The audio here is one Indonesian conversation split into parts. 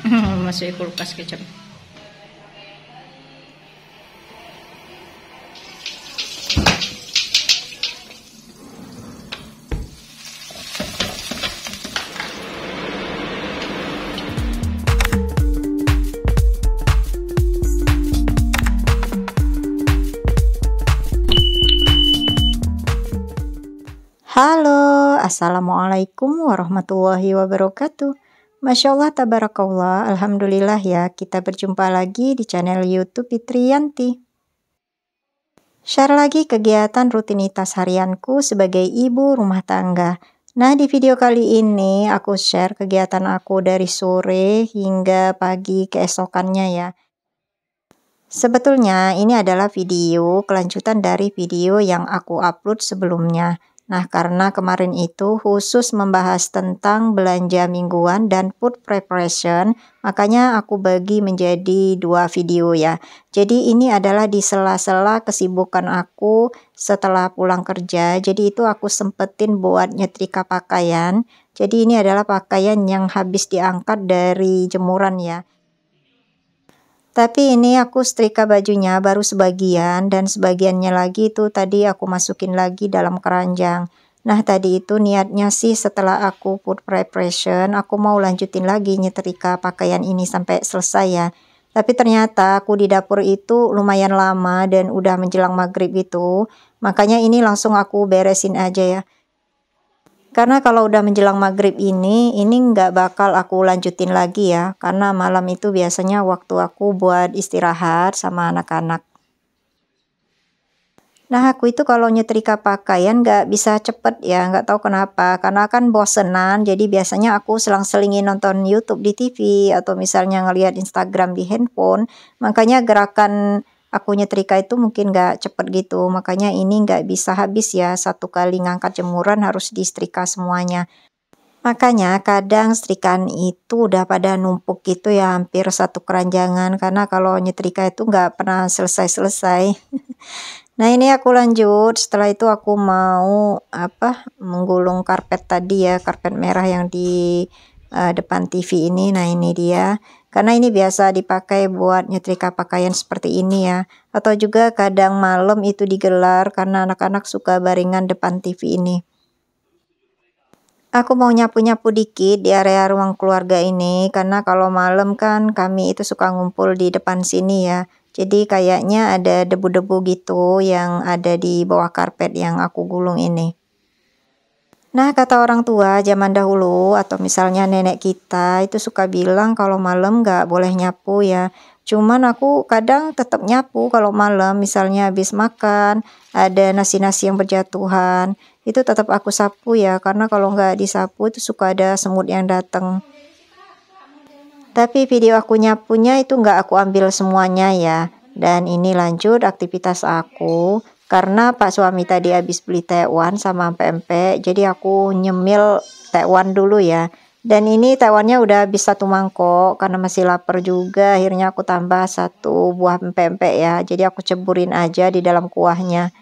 Masuk kulkas kecap. Halo, assalamualaikum warahmatullahi wabarakatuh. Masya Allah, tabarakallah, alhamdulillah ya, kita berjumpa lagi di channel YouTube Fitriyanti. Share lagi kegiatan rutinitas harianku sebagai ibu rumah tangga. Nah, di video kali ini aku share kegiatan aku dari sore hingga pagi keesokannya ya. Sebetulnya ini adalah video kelanjutan dari video yang aku upload sebelumnya. Nah, karena kemarin itu khusus membahas tentang belanja mingguan dan food preparation, makanya aku bagi menjadi 2 video ya. Jadi ini adalah di sela-sela kesibukan aku setelah pulang kerja. Jadi itu aku sempetin buat nyetrika pakaian. Jadi ini adalah pakaian yang habis diangkat dari jemuran ya. Tapi ini aku setrika bajunya baru sebagian dan sebagiannya lagi itu tadi aku masukin lagi dalam keranjang. Nah, tadi itu niatnya sih setelah aku food preparation, aku mau lanjutin lagi nyetrika pakaian ini sampai selesai ya. Tapi ternyata aku di dapur itu lumayan lama dan udah menjelang maghrib gitu. Makanya ini langsung aku beresin aja ya. Karena kalau udah menjelang maghrib ini nggak bakal aku lanjutin lagi ya. Karena malam itu biasanya waktu aku buat istirahat sama anak-anak. Nah, aku itu kalau nyetrika pakaian nggak bisa cepet ya, nggak tahu kenapa. Karena kan bosenan, jadi biasanya aku selang-selingin nonton YouTube di TV atau misalnya ngelihat Instagram di handphone. Makanya gerakan aku nyetrika itu mungkin nggak cepet gitu. Makanya ini nggak bisa habis ya, satu kali ngangkat jemuran harus disetrika semuanya. Makanya kadang setrikaan itu udah pada numpuk gitu ya, hampir satu keranjangan. Karena kalau nyetrika itu nggak pernah selesai-selesai. Nah, ini aku lanjut, setelah itu aku mau menggulung karpet tadi ya, karpet merah yang di depan TV ini. Nah, ini dia. Karena ini biasa dipakai buat nyetrika pakaian seperti ini ya. Atau juga kadang malam itu digelar karena anak-anak suka baringan depan TV ini. Aku mau nyapu-nyapu dikit di area ruang keluarga ini, karena kalau malam kan kami itu suka ngumpul di depan sini ya. Jadi kayaknya ada debu-debu gitu yang ada di bawah karpet yang aku gulung ini. Nah, kata orang tua zaman dahulu atau misalnya nenek kita itu suka bilang kalau malam nggak boleh nyapu ya. Cuman aku kadang tetap nyapu kalau malam, misalnya habis makan, ada nasi-nasi yang berjatuhan, itu tetap aku sapu ya, karena kalau nggak disapu itu suka ada semut yang datang. Tapi video aku nyapunya itu nggak aku ambil semuanya ya. Dan ini lanjut aktivitas aku. Karena Pak suami tadi habis beli tekwan sama pempek. Jadi aku nyemil tekwan dulu ya. Dan ini tekwannya udah habis 1 mangkok. Karena masih lapar juga. Akhirnya aku tambah 1 buah pempek ya. Jadi aku ceburin aja di dalam kuahnya.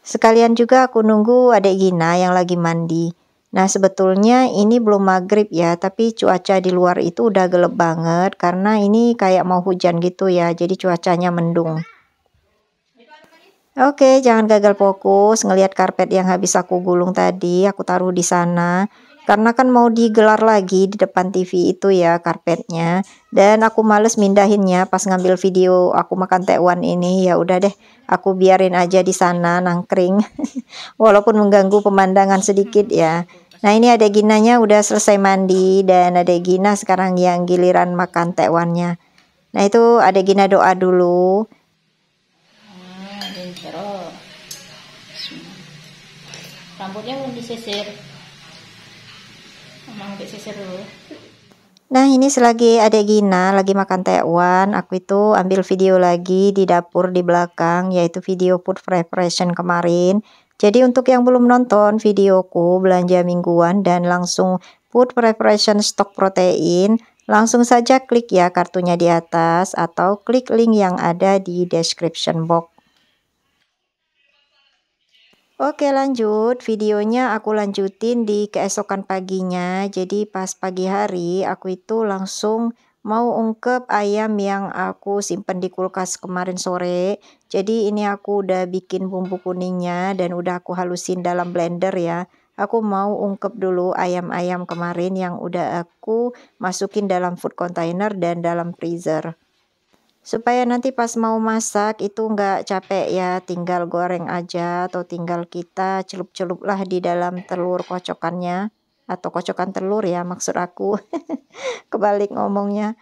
Sekalian juga aku nunggu adik Gina yang lagi mandi. Nah, sebetulnya ini belum maghrib ya, tapi cuaca di luar itu udah gelap banget karena ini kayak mau hujan gitu ya, jadi cuacanya mendung. Oke, jangan gagal fokus ngelihat karpet yang habis aku gulung tadi, aku taruh di sana. Karena kan mau digelar lagi di depan TV itu ya karpetnya. Dan aku males mindahinnya pas ngambil video aku makan tekwan ini. Ya udah deh, aku biarin aja di sana nangkring. Walaupun mengganggu pemandangan sedikit ya. Nah, ini ada Ginanya udah selesai mandi dan ada Gina sekarang yang giliran makan tekwannya. Nah, itu ada Gina doa dulu. Rambutnya belum disisir. Emang disisir dulu. Nah, ini selagi ada Gina lagi makan tekwan, aku itu ambil video lagi di dapur di belakang, yaitu video food preparation kemarin. Jadi untuk yang belum nonton videoku belanja mingguan dan langsung food preparation stok protein, langsung saja klik ya kartunya di atas atau klik link yang ada di description box. Oke, lanjut. Videonya aku lanjutin di keesokan paginya. Jadi pas pagi hari aku itu langsung mau ungkep ayam yang aku simpen di kulkas kemarin sore. Jadi ini aku udah bikin bumbu kuningnya dan udah aku halusin dalam blender ya. Aku mau ungkep dulu ayam-ayam kemarin yang udah aku masukin dalam food container dan dalam freezer. Supaya nanti pas mau masak itu nggak capek ya, tinggal goreng aja atau tinggal kita celup-celup lah di dalam telur kocokannya. Atau kocokan telur ya maksud aku. Kebalik ngomongnya.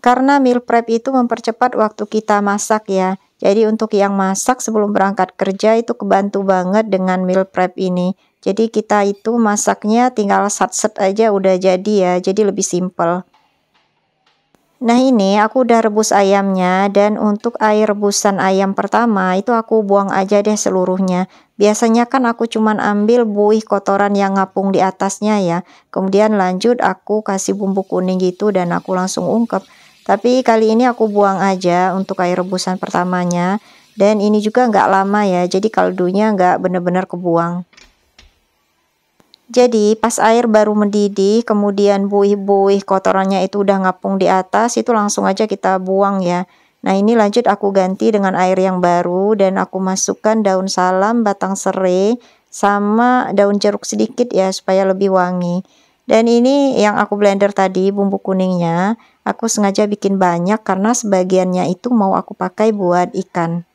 Karena meal prep itu mempercepat waktu kita masak ya. Jadi untuk yang masak sebelum berangkat kerja itu kebantu banget dengan meal prep ini. Jadi kita itu masaknya tinggal sat-set aja udah jadi ya. Jadi lebih simple. Nah ini aku udah rebus ayamnya dan untuk air rebusan ayam pertama itu aku buang aja deh seluruhnya. Biasanya kan aku cuman ambil buih kotoran yang ngapung di atasnya ya. Kemudian lanjut aku kasih bumbu kuning gitu dan aku langsung ungkep. Tapi kali ini aku buang aja untuk air rebusan pertamanya. Dan ini juga nggak lama ya, jadi kaldunya nggak bener-bener kebuang. Jadi pas air baru mendidih, kemudian buih-buih kotorannya itu udah ngapung di atas, itu langsung aja kita buang ya. Nah ini lanjut aku ganti dengan air yang baru dan aku masukkan daun salam, batang serai, sama daun jeruk sedikit ya supaya lebih wangi. Dan ini yang aku blender tadi bumbu kuningnya, aku sengaja bikin banyak karena sebagiannya itu mau aku pakai buat ikan.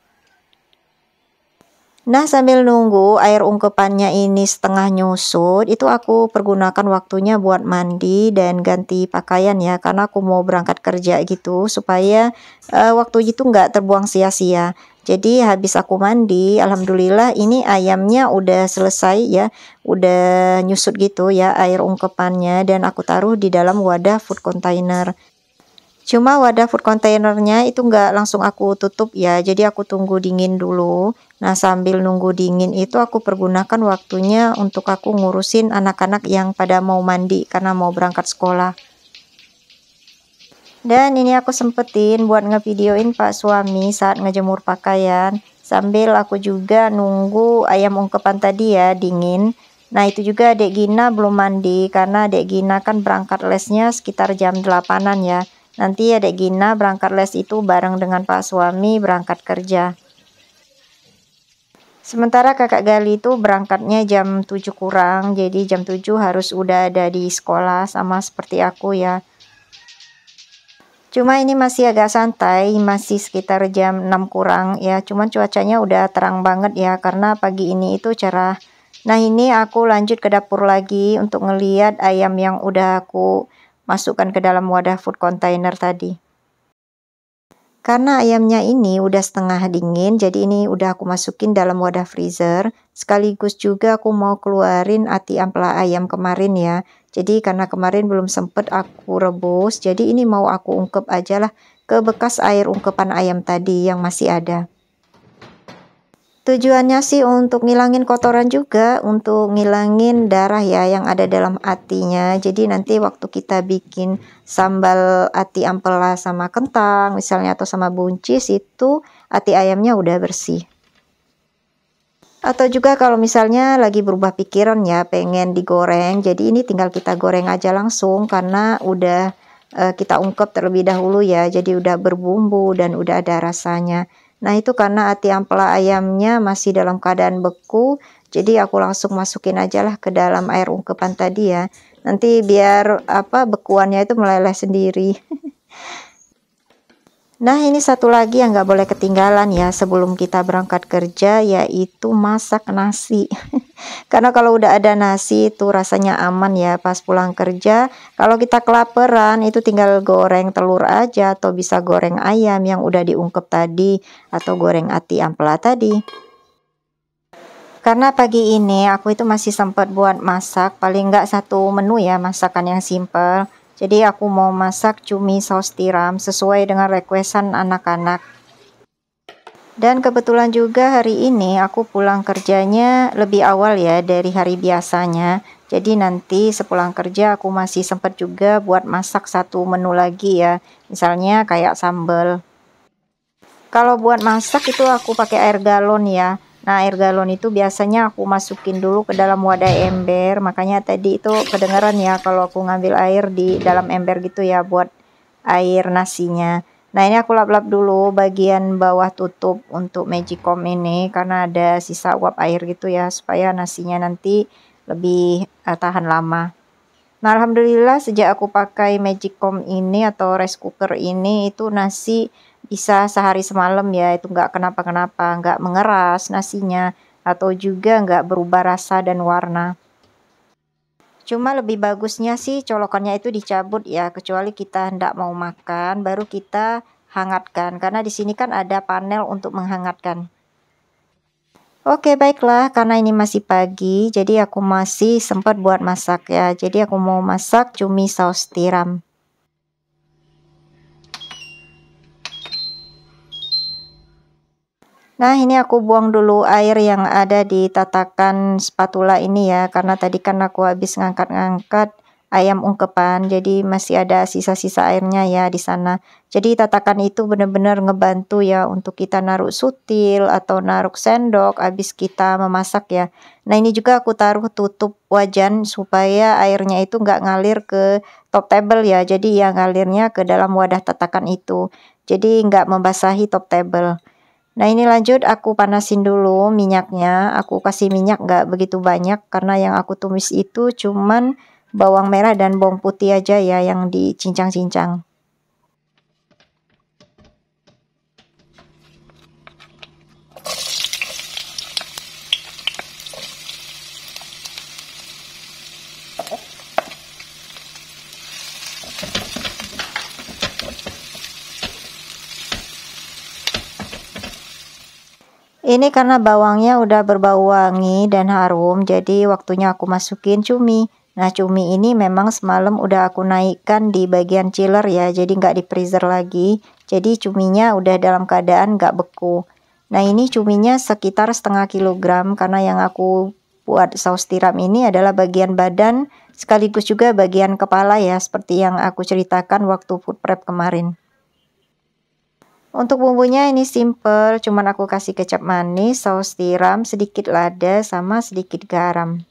Nah, sambil nunggu air ungkepannya ini setengah nyusut, itu aku pergunakan waktunya buat mandi dan ganti pakaian ya, karena aku mau berangkat kerja gitu, supaya waktu itu nggak terbuang sia-sia. Jadi habis aku mandi, alhamdulillah ini ayamnya udah selesai ya, udah nyusut gitu ya air ungkepannya, dan aku taruh di dalam wadah food container. Cuma wadah food containernya itu nggak langsung aku tutup ya, jadi aku tunggu dingin dulu. Nah, sambil nunggu dingin itu aku pergunakan waktunya untuk aku ngurusin anak-anak yang pada mau mandi karena mau berangkat sekolah. Dan ini aku sempetin buat ngevideoin Pak suami saat ngejemur pakaian, sambil aku juga nunggu ayam ungkepan tadi ya dingin. Nah, itu juga Dek Gina belum mandi karena Dek Gina kan berangkat lesnya sekitar jam 8-an ya. Nanti Dek Gina berangkat les itu bareng dengan Pak suami berangkat kerja. Sementara kakak Gali itu berangkatnya jam 7 kurang, jadi jam 7 harus udah ada di sekolah sama seperti aku ya. Cuma ini masih agak santai, masih sekitar jam 6 kurang ya, cuman cuacanya udah terang banget ya karena pagi ini itu cerah. Nah ini aku lanjut ke dapur lagi untuk ngeliat ayam yang udah aku masukkan ke dalam wadah food container tadi. Karena ayamnya ini udah setengah dingin, jadi ini udah aku masukin dalam wadah freezer. Sekaligus juga aku mau keluarin ati ampela ayam kemarin ya. Jadi karena kemarin belum sempet aku rebus, jadi ini mau aku ungkep aja lah ke bekas air ungkepan ayam tadi yang masih ada. Tujuannya sih untuk ngilangin kotoran juga, untuk ngilangin darah ya yang ada dalam atinya. Jadi nanti waktu kita bikin sambal ati ampela sama kentang misalnya atau sama buncis itu ati ayamnya udah bersih. Atau juga kalau misalnya lagi berubah pikiran ya pengen digoreng, jadi ini tinggal kita goreng aja langsung karena udah kita ungkep terlebih dahulu ya, jadi udah berbumbu dan udah ada rasanya. Nah itu karena ati ampela ayamnya masih dalam keadaan beku, jadi aku langsung masukin aja lah ke dalam air ungkepan tadi ya. Nanti biar bekuannya itu meleleh sendiri. Nah ini satu lagi yang nggak boleh ketinggalan ya sebelum kita berangkat kerja, yaitu masak nasi. Karena kalau udah ada nasi itu rasanya aman ya pas pulang kerja. Kalau kita kelaparan itu tinggal goreng telur aja atau bisa goreng ayam yang udah diungkep tadi atau goreng ati ampela tadi. Karena pagi ini aku itu masih sempat buat masak paling nggak satu menu ya, masakan yang simple. Jadi aku mau masak cumi saus tiram sesuai dengan requestan anak-anak. Dan kebetulan juga hari ini aku pulang kerjanya lebih awal ya dari hari biasanya. Jadi nanti sepulang kerja aku masih sempat juga buat masak satu menu lagi ya. Misalnya kayak sambal. Kalau buat masak itu aku pakai air galon ya. Nah, air galon itu biasanya aku masukin dulu ke dalam wadah ember. Makanya tadi itu kedengeran ya kalau aku ngambil air di dalam ember gitu ya buat air nasinya. Nah, ini aku lap-lap dulu bagian bawah tutup untuk magicom ini karena ada sisa uap air gitu ya supaya nasinya nanti lebih tahan lama. Nah, alhamdulillah sejak aku pakai magicom ini atau rice cooker ini itu nasi bisa sehari semalam ya, itu nggak kenapa-kenapa, nggak mengeras nasinya atau juga nggak berubah rasa dan warna. Cuma lebih bagusnya sih colokannya itu dicabut ya, kecuali kita hendak mau makan baru kita hangatkan karena di sini kan ada panel untuk menghangatkan. Oke, baiklah, karena ini masih pagi jadi aku masih sempat buat masak ya. Jadi aku mau masak cumi saus tiram. Nah, ini aku buang dulu air yang ada di tatakan spatula ini ya, karena tadi kan aku habis ngangkat-ngangkat ayam ungkepan, jadi masih ada sisa-sisa airnya ya di sana. Jadi tatakan itu benar-benar ngebantu ya untuk kita naruh sutil atau naruh sendok habis kita memasak ya. Nah, ini juga aku taruh tutup wajan supaya airnya itu nggak ngalir ke top table ya, jadi ya ngalirnya ke dalam wadah tatakan itu. Jadi nggak membasahi top table. Nah, ini lanjut aku panasin dulu minyaknya. Aku kasih minyak nggak begitu banyak karena yang aku tumis itu cuman bawang merah dan bawang putih aja ya yang dicincang-cincang. Ini karena bawangnya udah berbau wangi dan harum, jadi waktunya aku masukin cumi. Nah, cumi ini memang semalam udah aku naikkan di bagian chiller ya, jadi nggak di freezer lagi. Jadi cuminya udah dalam keadaan nggak beku. Nah, ini cuminya sekitar setengah kilogram karena yang aku buat saus tiram ini adalah bagian badan sekaligus juga bagian kepala ya, seperti yang aku ceritakan waktu food prep kemarin. Untuk bumbunya ini simple, cuman aku kasih kecap manis, saus tiram, sedikit lada, sama sedikit garam.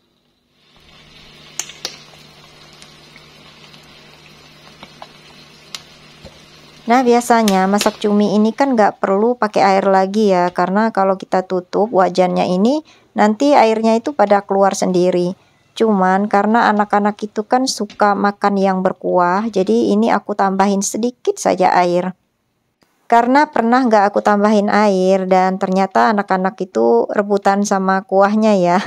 Nah, biasanya masak cumi ini kan nggak perlu pakai air lagi ya, karena kalau kita tutup wajannya ini, nanti airnya itu pada keluar sendiri. Cuman karena anak-anak itu kan suka makan yang berkuah, jadi ini aku tambahin sedikit saja air. Karena pernah nggak aku tambahin air dan ternyata anak-anak itu rebutan sama kuahnya ya.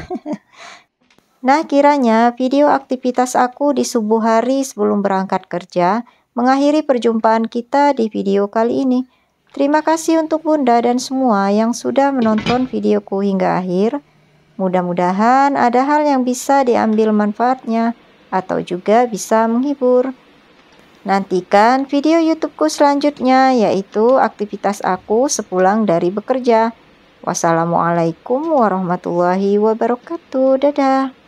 Nah, kiranya video aktivitas aku di subuh hari sebelum berangkat kerja mengakhiri perjumpaan kita di video kali ini. Terima kasih untuk Bunda dan semua yang sudah menonton videoku hingga akhir. Mudah-mudahan ada hal yang bisa diambil manfaatnya atau juga bisa menghibur. Nantikan video YouTubeku selanjutnya, yaitu aktivitas aku sepulang dari bekerja. Wassalamualaikum warahmatullahi wabarakatuh. Dadah.